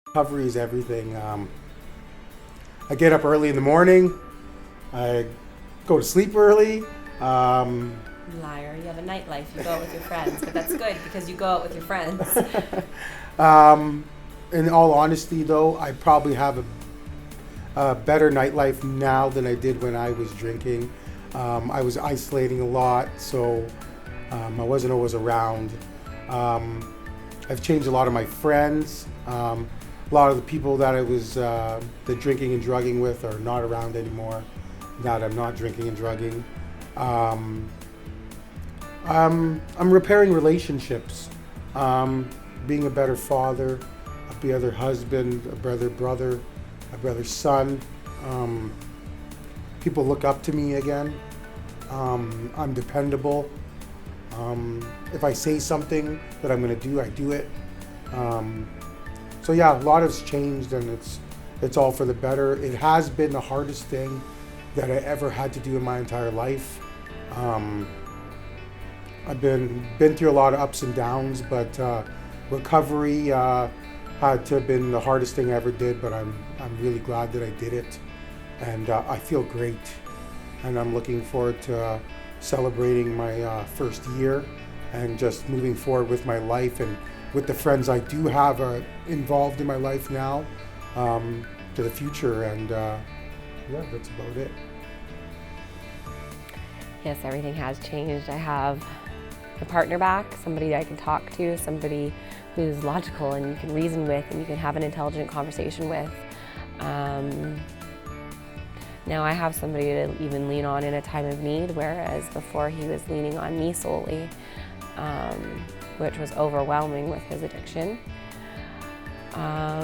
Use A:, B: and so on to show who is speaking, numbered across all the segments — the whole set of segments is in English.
A: Recovery is everything. I get up early in the morning. I go to sleep early. Um,
B: Liar, you have a nightlife. You go out with your friends, but that's good because you go out with your friends.
A: um, in all honesty, though, I probably have a better nightlife now than I did when I was drinking. I was isolating a lot, so I wasn't always around. I've changed a lot of my friends. A lot of the people that I was the drinking and drugging with are not around anymore. That I'm not drinking and drugging. I'm repairing relationships, being a better father, a better husband, a better brother, a better son. People look up to me again. I'm dependable. If I say something that I'm going to do, I do it. So yeah, a lot has changed, and it's all for the better. It has been the hardest thing that I ever had to do in my entire life. I've been through a lot of ups and downs, but recovery had to have been the hardest thing I ever did. But I'm really glad that I did it, and I feel great. And I'm looking forward to celebrating my first year and just moving forward with my life and with the friends I do have involved in my life now to the future. And yeah, that's about it.
B: Yes, everything has changed. I have a partner back, somebody I can talk to, somebody who's logical and you can reason with and you can have an intelligent conversation with. Now I have somebody to even lean on in a time of need, whereas before he was leaning on me solely, which was overwhelming with his addiction. I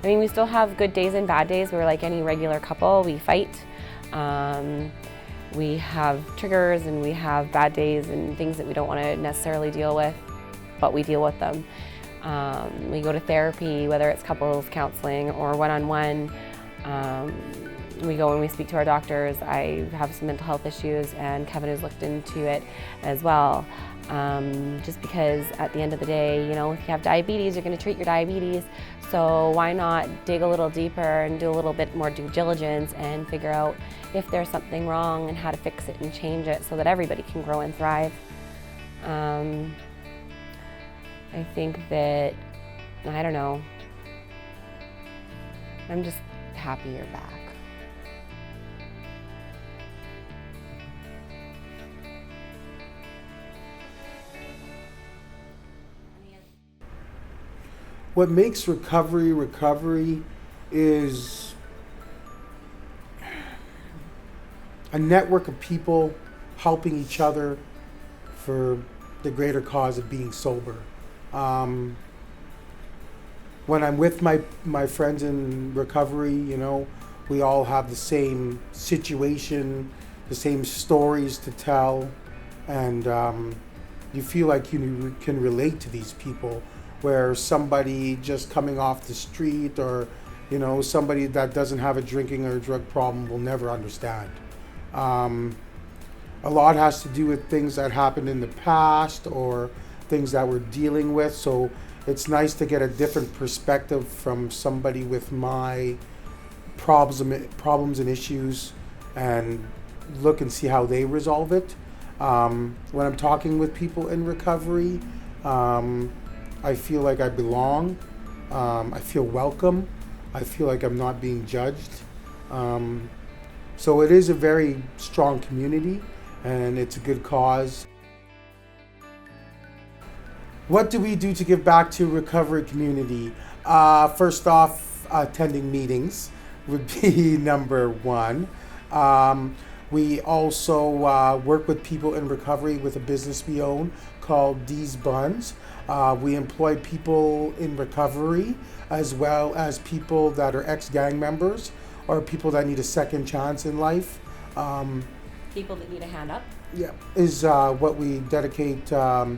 B: mean, we still have good days and bad days. We're like any regular couple. We fight. We have triggers and we have bad days and things that we don't want to necessarily deal with, but we deal with them. We go to therapy, whether it's couples counseling or one-on-one. We go and we speak to our doctors. I have some mental health issues and Kevin has looked into it as well. Just because at the end of the day, you know, if you have diabetes, you're going to treat your diabetes. So why not dig a little deeper and do a little bit more due diligence and figure out if there's something wrong and how to fix it and change it so that everybody can grow and thrive. I think that, I don't know, I'm just happy you're back.
A: What makes recovery is a network of people helping each other for the greater cause of being sober. When I'm with my friends in recovery, you know, we all have the same situation, the same stories to tell, and you feel like you can relate to these people, where somebody just coming off the street or, you know, somebody that doesn't have a drinking or a drug problem will never understand. A lot has to do with things that happened in the past or things that we're dealing with. So it's nice to get a different perspective from somebody with my problems and issues and look and see how they resolve it. When I'm talking with people in recovery, I feel like I belong. I feel welcome. I feel like I'm not being judged. So it is a very strong community and it's a good cause. What do we do to give back to recovery community? First off, attending meetings would be number one. We also work with people in recovery with a business we own called D's Buns. We employ people in recovery as well as people that are ex-gang members or people that need a second chance in life.
B: People that need a hand up.
A: Yeah, is what we dedicate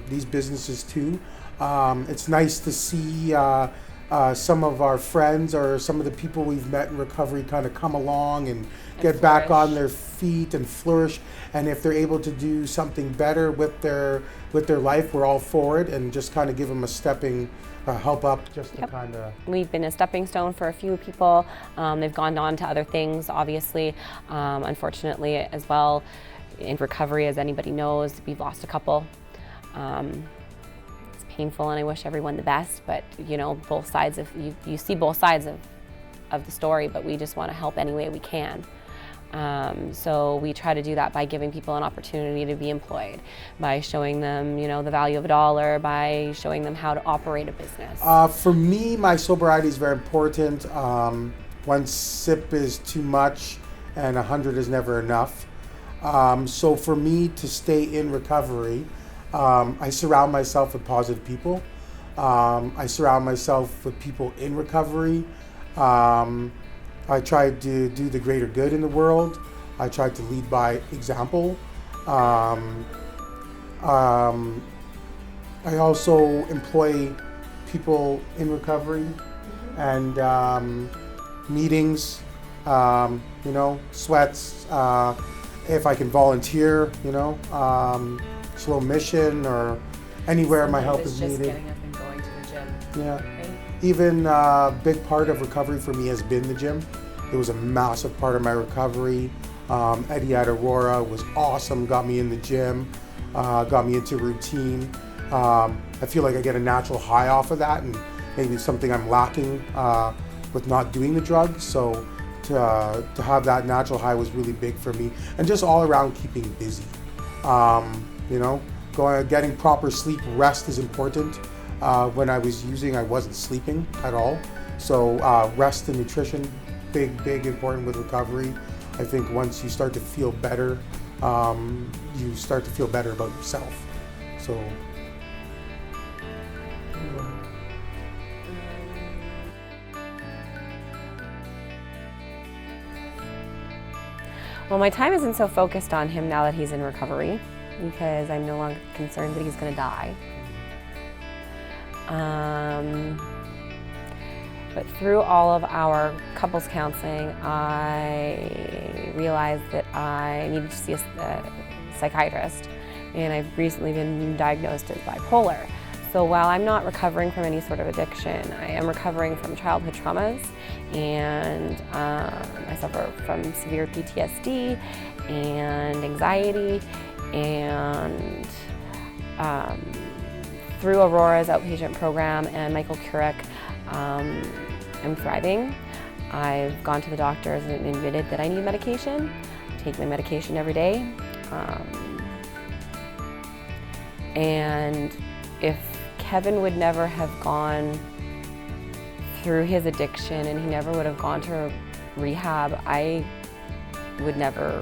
A: these businesses to. It's nice to see some of our friends or some of the people we've met in recovery kind of come along and get back on their feet and flourish. And if they're able to do something better with their life, we're all for it, and just kind of give them a help up just to
B: Yep.
A: kind of.
B: We've been a stepping stone for a few people. They've gone on to other things, obviously. Unfortunately, as well, in recovery, as anybody knows, we've lost a couple. It's painful, and I wish everyone the best. But you know, both sides of you see both sides of the story. But we just want to help any way we can. So we try to do that by giving people an opportunity to be employed, by showing them, you know, the value of a dollar, by showing them how to operate a business.
A: For me, my sobriety is very important. 1 sip is too much, and 100 is never enough. So for me to stay in recovery, I surround myself with positive people. I surround myself with people in recovery. I tried to do the greater good in the world. I tried to lead by example. I also employ people in recovery and meetings, you know, sweats. If I can volunteer, you know, slow mission or anywhere my help is needed.
B: Just getting up and going to the gym.
A: Yeah.
B: Right?
A: Even a big part of recovery for me has been the gym. It was a massive part of my recovery. Eddie at Aurora was awesome, got me in the gym, got me into routine. I feel like I get a natural high off of that, and maybe it's something I'm lacking with not doing the drugs. So to have that natural high was really big for me. And just all around keeping busy. You know, getting proper sleep, rest is important. When I was using, I wasn't sleeping at all. So rest and nutrition, big important with recovery. I think once you start to feel better, you start to feel better about yourself. So.
B: Well, my time isn't so focused on him now that he's in recovery, because I'm no longer concerned that he's going to die. But through all of our couples counseling, I realized that I needed to see a psychiatrist, and I've recently been diagnosed as bipolar. So while I'm not recovering from any sort of addiction, I am recovering from childhood traumas, and I suffer from severe PTSD and anxiety, and through Aurora's outpatient program and Michael Currick, I'm thriving. I've gone to the doctors and admitted that I need medication. I take my medication every day. And if Kevin would never have gone through his addiction and he never would have gone to rehab, I would never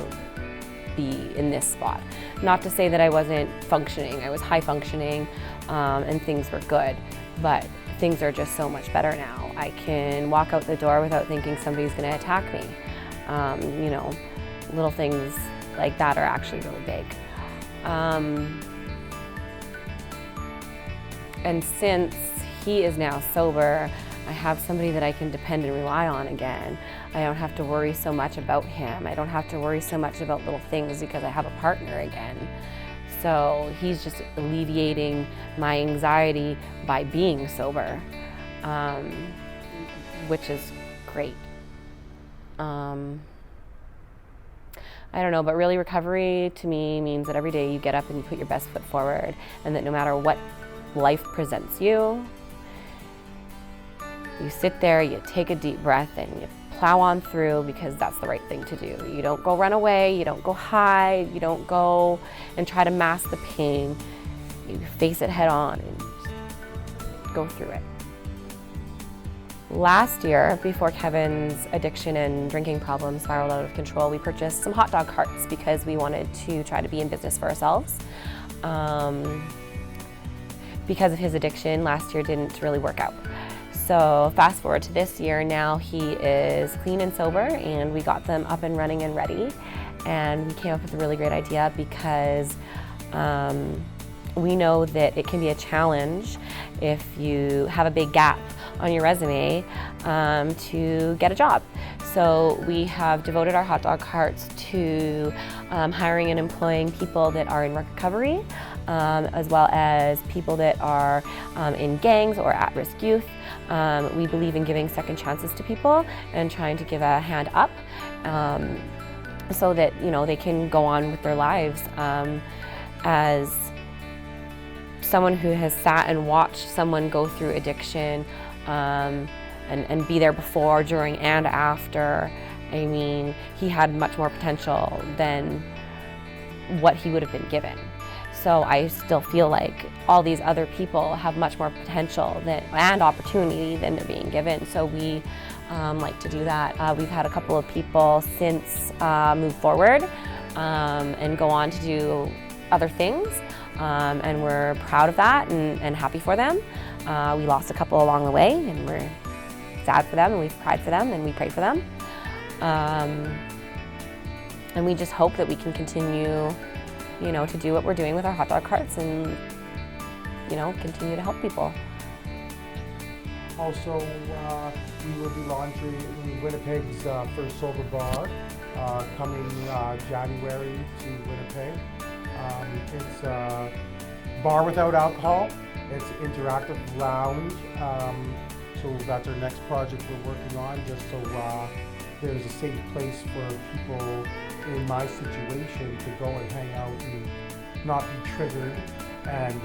B: be in this spot. Not to say that I wasn't functioning. I was high functioning and things were good, but things are just so much better now. I can walk out the door without thinking somebody's going to attack me. You know, little things like that are actually really big. And since he is now sober, I have somebody that I can depend and rely on again. I don't have to worry so much about him. I don't have to worry so much about little things because I have a partner again. So he's just alleviating my anxiety by being sober, which is great. I don't know, but really recovery to me means that every day you get up and you put your best foot forward, and that no matter what life presents you, you sit there, you take a deep breath, and you plow on through, because that's the right thing to do. You don't go run away, you don't go hide, you don't go and try to mask the pain. You face it head on and just go through it. Last year, before Kevin's addiction and drinking problems spiraled out of control, we purchased some hot dog carts because we wanted to try to be in business for ourselves. Because of his addiction, last year didn't really work out. So fast forward to this year, now he is clean and sober, and we got them up and running and ready. And we came up with a really great idea because we know that it can be a challenge if you have a big gap on your resume to get a job. So we have devoted our hot dog carts to hiring and employing people that are in recovery, as well as people that are in gangs or at-risk youth. We believe in giving second chances to people and trying to give a hand up so that they can go on with their lives. As someone who has sat and watched someone go through addiction and be there before, during, and after, I mean, he had much more potential than what he would have been given. So I still feel like all these other people have much more potential and opportunity than they're being given. So we like to do that. We've had a couple of people since move forward and go on to do other things. And we're proud of that and happy for them. We lost a couple along the way, and we're sad for them, and we've cried for them, and we pray for them. And we just hope that we can continue, to do what we're doing with our hot dog carts and, continue to help people.
A: Also, we will be launching Winnipeg's first sober bar coming January to Winnipeg. It's a bar without alcohol. It's an interactive lounge. So that's our next project we're working on, just so there's a safe place for people in my situation to go and hang out and not be triggered. And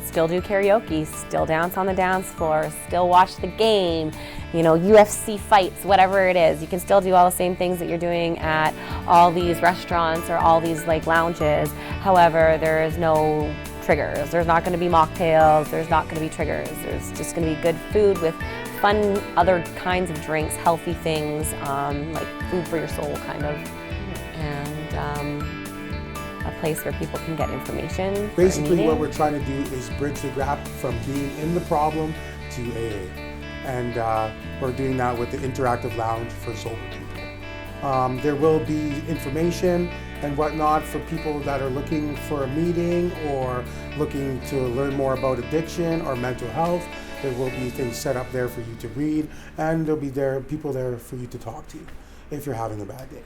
B: still do karaoke, still dance on the dance floor, still watch the game, UFC fights, whatever it is. You can still do all the same things that you're doing at all these restaurants or all these lounges. However, there is no triggers. There's not going to be mocktails. There's not going to be triggers. There's just going to be good food with fun other kinds of drinks, healthy things, like food for your soul kind of, and a place where people can get information.
A: Basically what we're trying to do is bridge the gap from being in the problem to AA. And we're doing that with the interactive lounge for sober people. There will be information and whatnot for people that are looking for a meeting or looking to learn more about addiction or mental health. There will be things set up there for you to read, and there'll be people there for you to talk to if you're having a bad day.